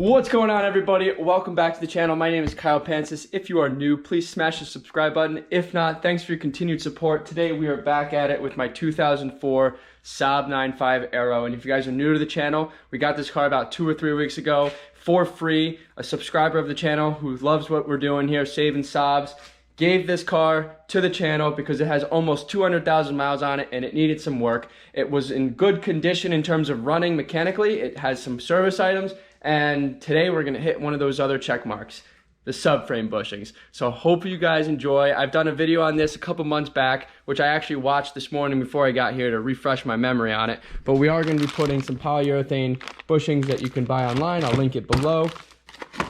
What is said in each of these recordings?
What's going on, everybody? Welcome back to the channel. My name is Kyle Pancis. If you are new, please smash the subscribe button. If not, thanks for your continued support. Today we are back at it with my 2004 Saab 9.5 Aero. And if you guys are new to the channel, we got this car about 2 or 3 weeks ago for free. A subscriber of the channel who loves what we're doing here, saving Saabs, gave this car to the channel because it has almost 200,000 miles on it and it needed some work. It was in good condition in terms of running mechanically. It has some service items. And today we're gonna hit one of those other check marks, the subframe bushings. So hope you guys enjoy. I've done a video on this a couple months back, which I actually watched this morning before I got here to refresh my memory on it. But we are gonna be putting some polyurethane bushings that you can buy online. I'll link it below.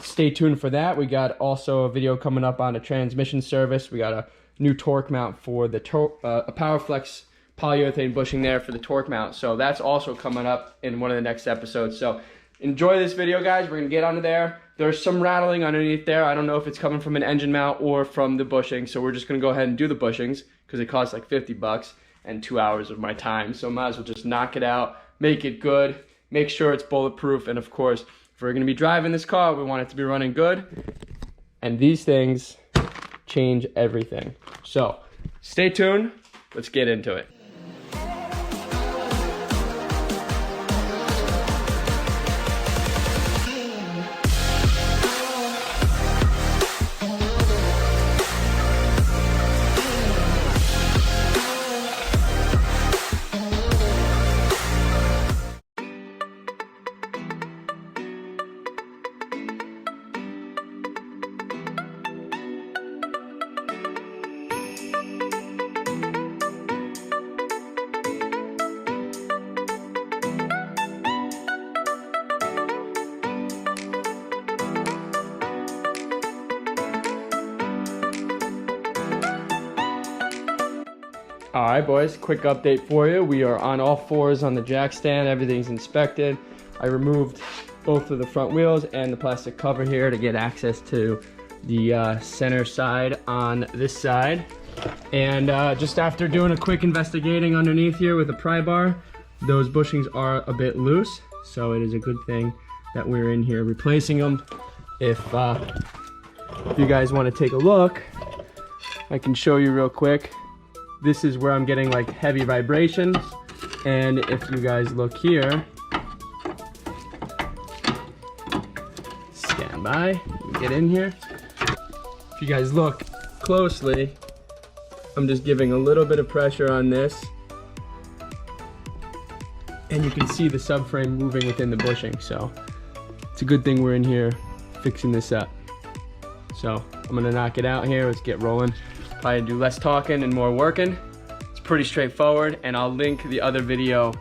Stay tuned for that. We got also a video coming up on a transmission service. We got a new torque mount for the a PowerFlex polyurethane bushing there for the torque mount. So that's also coming up in one of the next episodes. So enjoy this video, guys. We're gonna get under there. There's some rattling underneath there. I don't know if it's coming from an engine mount or from the bushing, so we're just gonna go ahead and do the bushings because it costs like 50 bucks and 2 hours of my time. So might as well just knock it out, make it good, make sure it's bulletproof, and of course, if we're gonna be driving this car, we want it to be running good. And these things change everything. So stay tuned, let's get into it. All right, boys, quick update for you. We are on all fours on the jack stand. Everything's inspected. I removed both of the front wheels and the plastic cover here to get access to the center side on this side. And just after doing a quick investigating underneath here with a pry bar, those bushings are a bit loose. So it is a good thing that we're in here replacing them. If you guys want to take a look, I can show you real quick. This is where I'm getting like heavy vibrations, and if you guys look here, stand by, get in here. If you guys look closely, I'm just giving a little bit of pressure on this, and you can see the subframe moving within the bushing. So it's a good thing we're in here fixing this up. So I'm gonna knock it out here. Let's get rolling. Probably do less talking and more working. It's pretty straightforward, and I'll link the other video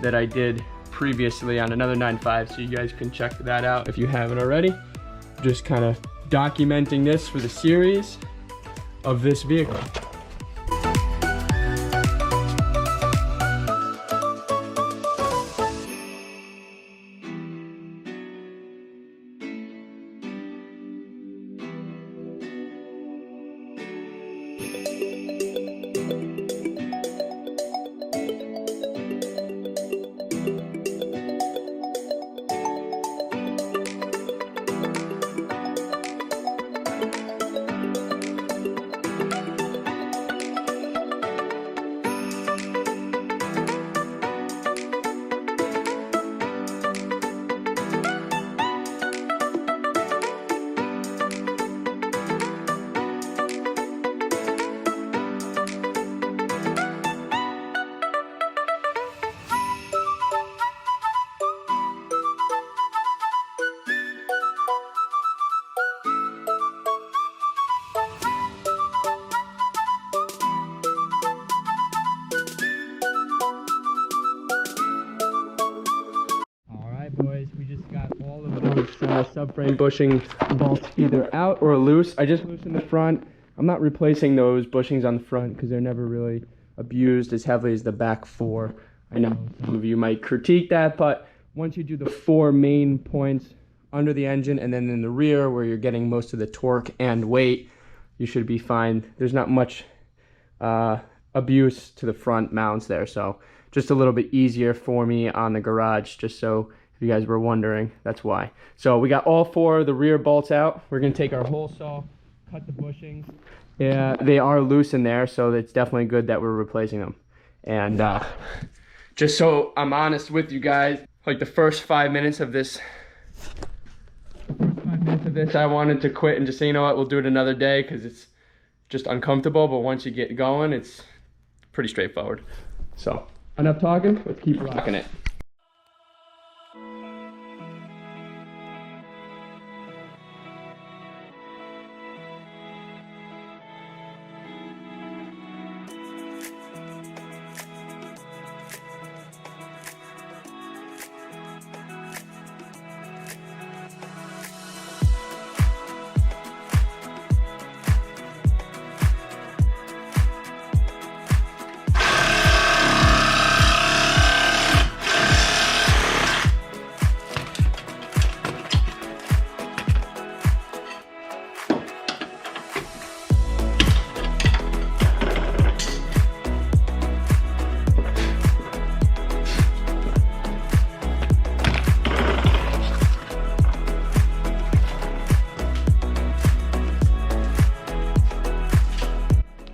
that I did previously on another 9.5 so you guys can check that out if you haven't already. Just kind of documenting this for the series of this vehicle. Subframe bushing bolts either out or loose. I just loosened the front. I'm not replacing those bushings on the front because they're never really abused as heavily as the back four. I know some of you might critique that, but once you do the 4 main points under the engine and then in the rear where you're getting most of the torque and weight, you should be fine. There's not much abuse to the front mounts there, so just a little bit easier for me on the garage, just so If you guys were wondering, that's why. So we got all 4 of the rear bolts out. We're gonna take our hole saw, cut the bushings. Yeah, they are loose in there, so it's definitely good that we're replacing them. And just so I'm honest with you guys, like the first 5 minutes of this, I wanted to quit and just say, you know what, we'll do it another day because it's just uncomfortable. But once you get going, it's pretty straightforward. So enough talking, let's keep rocking it.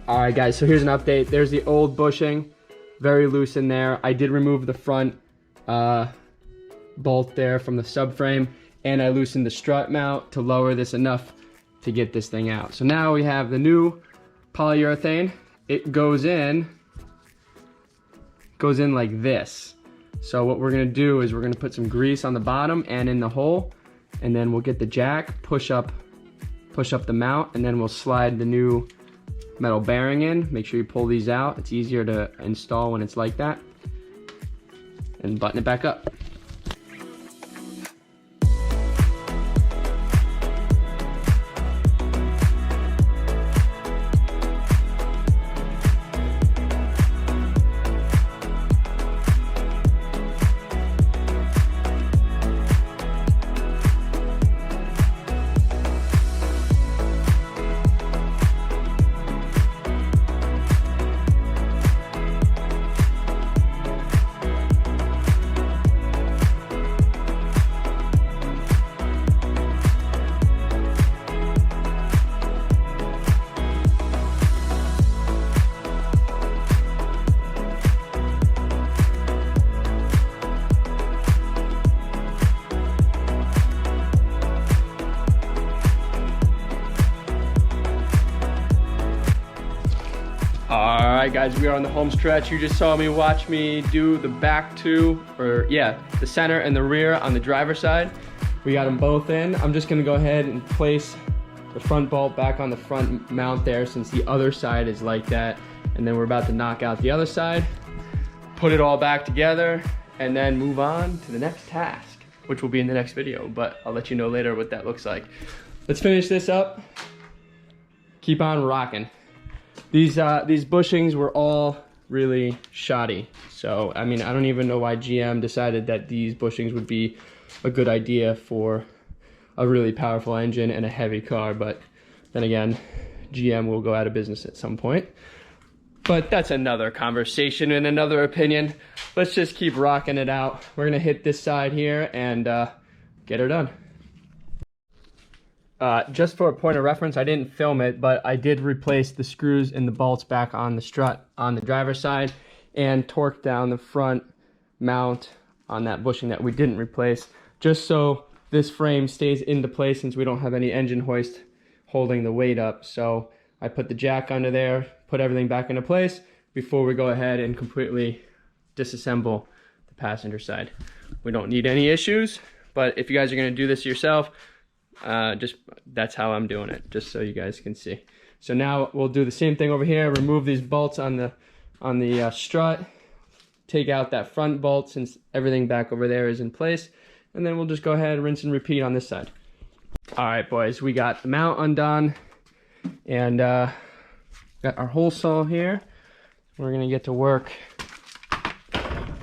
Alright guys, so here's an update. There's the old bushing, very loose in there. I did remove the front bolt there from the subframe, and I loosened the strut mount to lower this enough to get this thing out. So now we have the new polyurethane. It goes in like this. So what we're gonna do is we're gonna put some grease on the bottom and in the hole, and then we'll get the jack, push up the mount, and then we'll slide the new metal bearing in. Make sure you pull these out. It's easier to install when it's like that. And button it back up. Alright guys, we are on the home stretch. You just saw me watch me do the back two, or yeah, the center and the rear on the driver's side. We got them both in. I'm just gonna go ahead and place the front bolt back on the front mount there since the other side is like that. And then we're about to knock out the other side, put it all back together, and then move on to the next task, which will be in the next video, but I'll let you know later what that looks like. Let's finish this up. Keep on rocking. These bushings were all really shoddy. So, I mean, I don't even know why GM decided that these bushings would be a good idea for a really powerful engine and a heavy car, but then again, GM will go out of business at some point. But that's another conversation and another opinion. Let's just keep rocking it out. We're gonna hit this side here and get her done. Just for a point of reference, I didn't film it, but I did replace the screws and the bolts back on the strut on the driver's side and torque down the front mount on that bushing that we didn't replace, just so this frame stays into place since we don't have any engine hoist holding the weight up. So I put the jack under there, put everything back into place before we go ahead and completely disassemble the passenger side. We don't need any issues, but if you guys are gonna do this yourself, that's how I'm doing it, just so you guys can see. So now we'll do the same thing over here. Remove these bolts on the strut, take out that front bolt since everything back over there is in place, and then we'll just go ahead, rinse and repeat on this side. All right, boys, we got the mount undone, and got our hole saw here. We're gonna get to work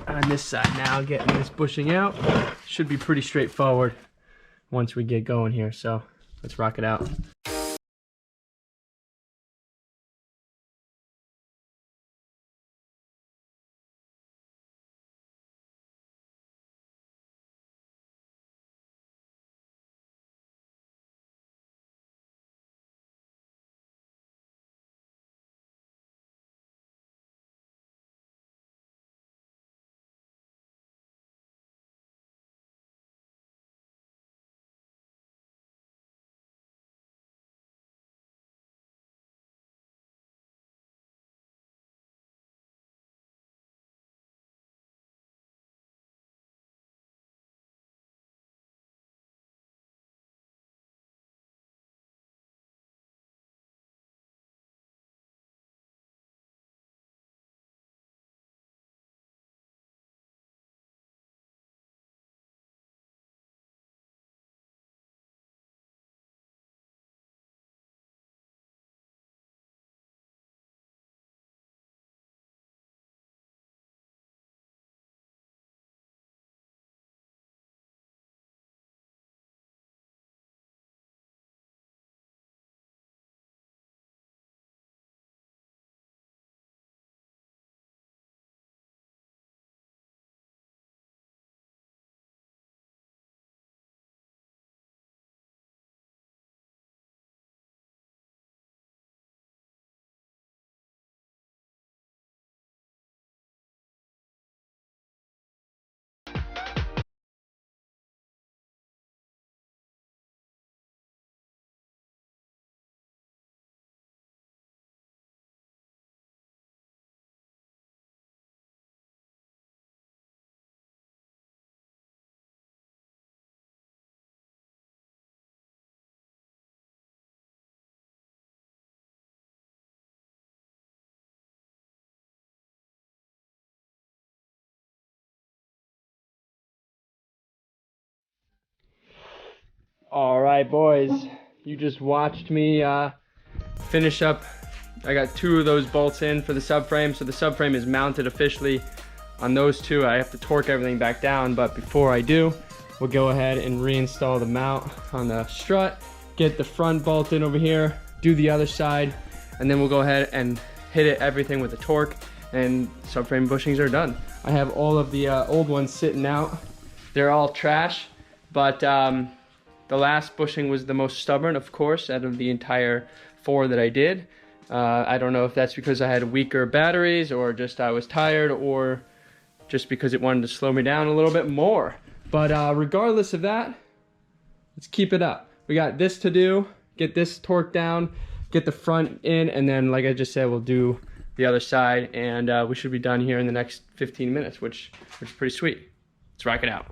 on this side now, getting this bushing out. Should be pretty straightforward once we get going here, so let's rock it out. All right, boys, you just watched me finish up. I got 2 of those bolts in for the subframe, so the subframe is mounted officially on those 2. I have to torque everything back down, but before I do, we'll go ahead and reinstall the mount on the strut, get the front bolt in over here, do the other side, and then we'll go ahead and hit everything with the torque, and subframe bushings are done. I have all of the old ones sitting out. They're all trash, but the last bushing was the most stubborn, of course, out of the entire 4 that I did. I don't know if that's because I had weaker batteries, or just I was tired, or just because it wanted to slow me down a little bit more. But regardless of that, let's keep it up. We got this to do, get this torque down, get the front in, and then, like I just said, we'll do the other side, and we should be done here in the next 15 minutes, which is pretty sweet. Let's rock it out.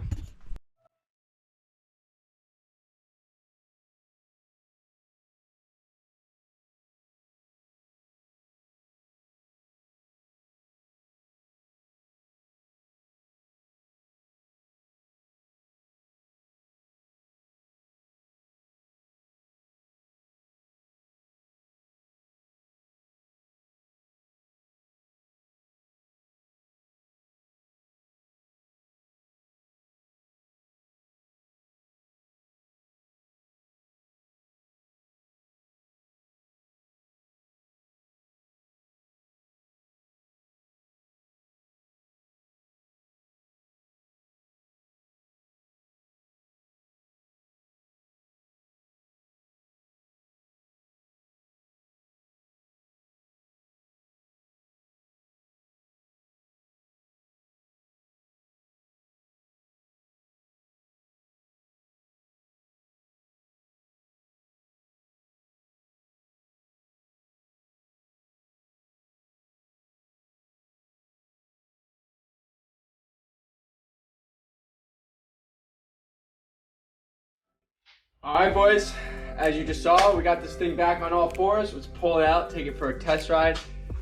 All right, boys, as you just saw, we got this thing back on all 4s. Let's pull it out, take it for a test ride.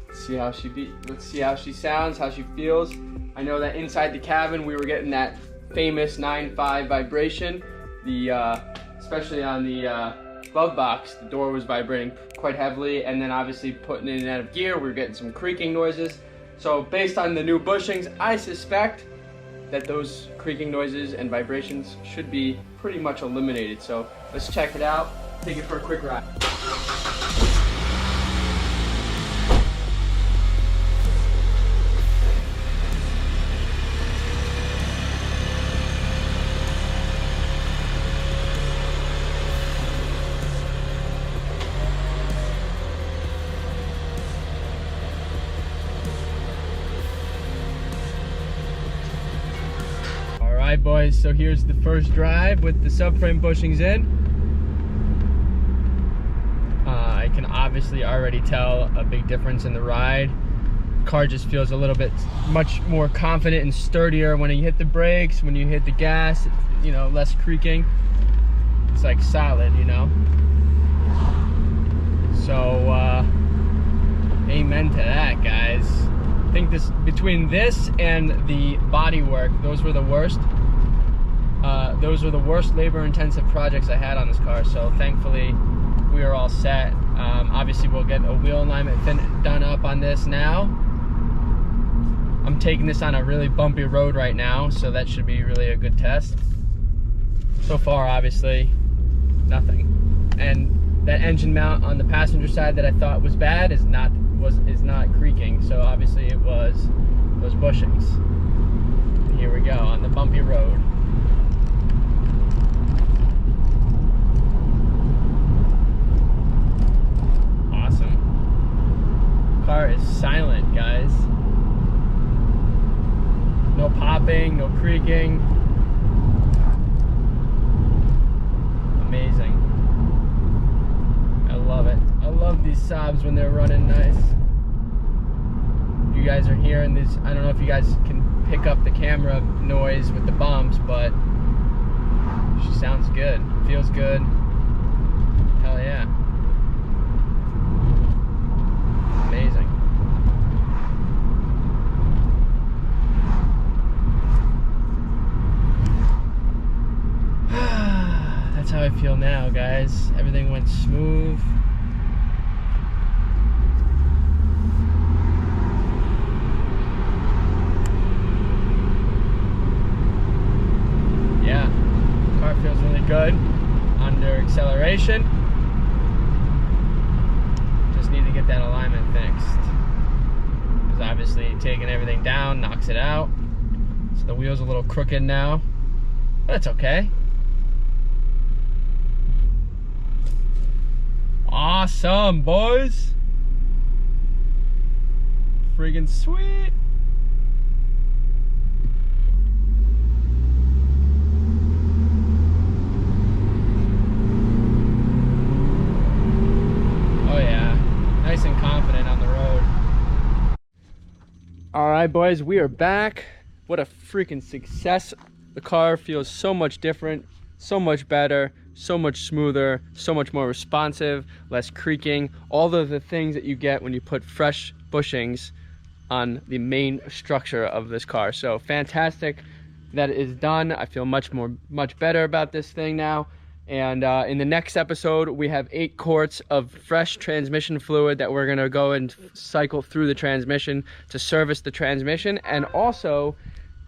Let's see how she sounds, how she feels. I know that inside the cabin, we were getting that famous 9.5 vibration. Especially on the glove box, the door was vibrating quite heavily, and then obviously putting it in and out of gear, we were getting some creaking noises. So based on the new bushings, I suspect that those creaking noises and vibrations should be pretty much eliminated. So let's check it out, take it for a quick ride. Alright, boys, so here's the first drive with the subframe bushings in. I can obviously already tell a big difference in the ride. The car just feels a little bit much more confident and sturdier when you hit the brakes, when you hit the gas, you know, less creaking. It's like solid, you know. So amen to that, guys. I think this, between this and the bodywork, those were the worst. Those were the worst labor-intensive projects I had on this car. So thankfully, we are all set. Obviously, we'll get a wheel alignment done up on this now. I'm taking this on a really bumpy road right now, so that should be really a good test. So far, obviously, nothing. And that engine mount on the passenger side that I thought was bad is not creaking. So obviously, it was those bushings. Here we go on the bumpy road. Car is silent, guys. No popping, no creaking. Amazing. I love it. I love these Saabs when they're running nice. You guys are hearing this. I don't know if you guys can pick up the camera noise with the bumps, but she sounds good. Feels good. Hell yeah. Amazing. That That's how I feel now, guys. Everything went smooth. Yeah, car feels really good under acceleration. Just need to get that alignment fixed, because obviously taking everything down knocks it out. So the wheel's a little crooked now, but it's okay. Awesome, boys. Friggin' sweet. Oh yeah, nice and confident on the road. All right, boys, we are back. What a freaking success. The car feels so much different, so much better, so much smoother, so much more responsive, less creaking, all of the things that you get when you put fresh bushings on the main structure of this car. So fantastic that it is done. I feel much better about this thing now. And in the next episode, we have 8 quarts of fresh transmission fluid that we're gonna go and cycle through the transmission to service the transmission, and also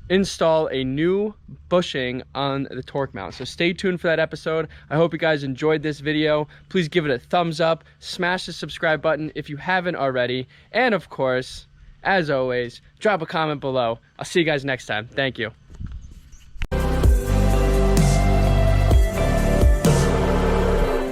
install a new bushing on the torque mount. So stay tuned for that episode. I hope you guys enjoyed this video. Please give it a thumbs up, smash the subscribe button if you haven't already, and of course, as always, drop a comment below. I'll see you guys next time. Thank you.